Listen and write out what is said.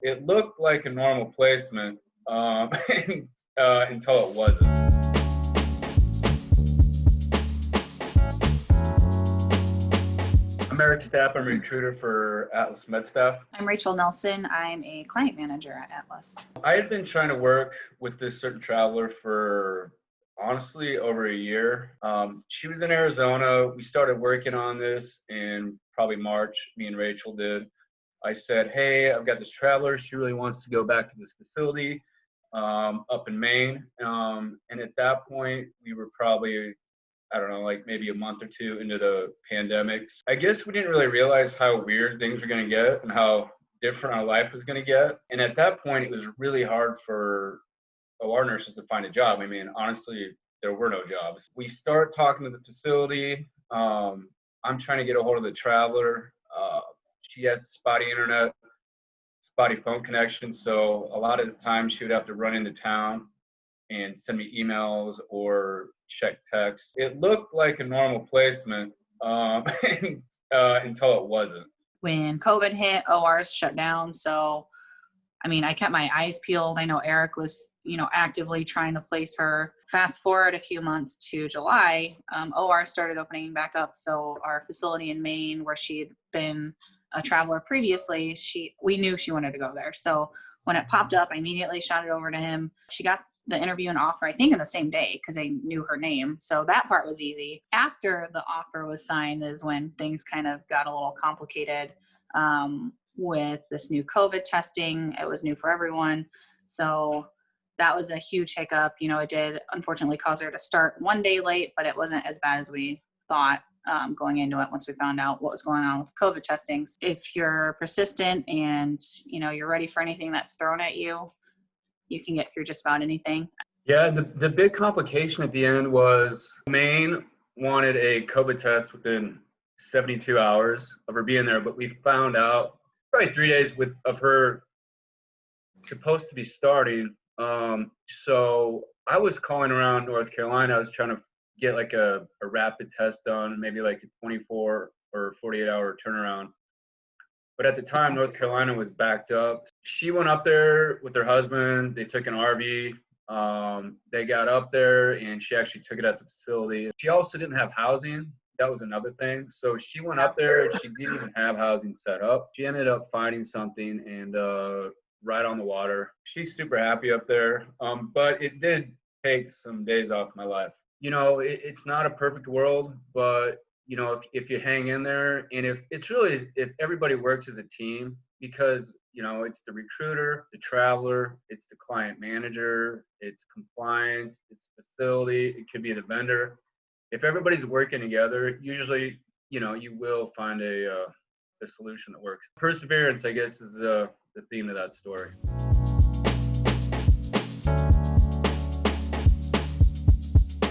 It looked like a normal placement until it wasn't. I'm Eric Stapp. I'm a recruiter for Atlas MedStaff. I'm Rachel Nelson. I'm a client manager at Atlas. I had been trying to work with this certain traveler for honestly over a year. She was in Arizona. We started working on this in probably March. Me and Rachel did. I said, hey, I've got this traveler. She really wants to go back to this facility up in Maine. And at that point, we were probably, I don't know, like maybe a month or two into the pandemic. I guess we didn't really realize how weird things were going to get and how different our life was going to get. And at that point, it was really hard for OR nurses to find a job. I mean, honestly, there were no jobs. We start talking to the facility. I'm trying to get a hold of the traveler. She has spotty internet, spotty phone connection. So a lot of the time she would have to run into town and send me emails or check text. It looked like a normal placement until it wasn't. When COVID hit, ORs shut down. So, I kept my eyes peeled. I know Eric was, actively trying to place her. Fast forward a few months to July, OR started opening back up. So our facility in Maine, where she had been a traveler previously, we knew she wanted to go there. So when it popped up, I immediately shot it over to him. She got the interview and offer, I think in the same day, because they knew her name. So that part was easy. After the offer was signed is when things kind of got a little complicated with this new COVID testing. It was new for everyone. So that was a huge hiccup. It did unfortunately cause her to start one day late, but it wasn't as bad as we thought going into it once we found out what was going on with COVID testing. If you're persistent and, you're ready for anything that's thrown at you, you can get through just about anything. Yeah, the big complication at the end was Maine wanted a COVID test within 72 hours of her being there, but we found out probably 3 days of her supposed to be starting. So I was calling around North Carolina. I was trying to get like a rapid test done, maybe like a 24 or 48 hour turnaround. But at the time, North Carolina was backed up. She went up there with her husband. They took an RV. They got up there and she actually took it at the facility. She also didn't have housing. That was another thing. So she went up there and she didn't even have housing set up. She ended up finding something and right on the water. She's super happy up there. But it did take some days off my life. It's not a perfect world, but if you hang in there and if everybody works as a team, because it's the recruiter, the traveler, it's the client manager, it's compliance, it's facility, it could be the vendor. If everybody's working together, usually you will find a solution that works. Perseverance, I guess, is the theme of that story.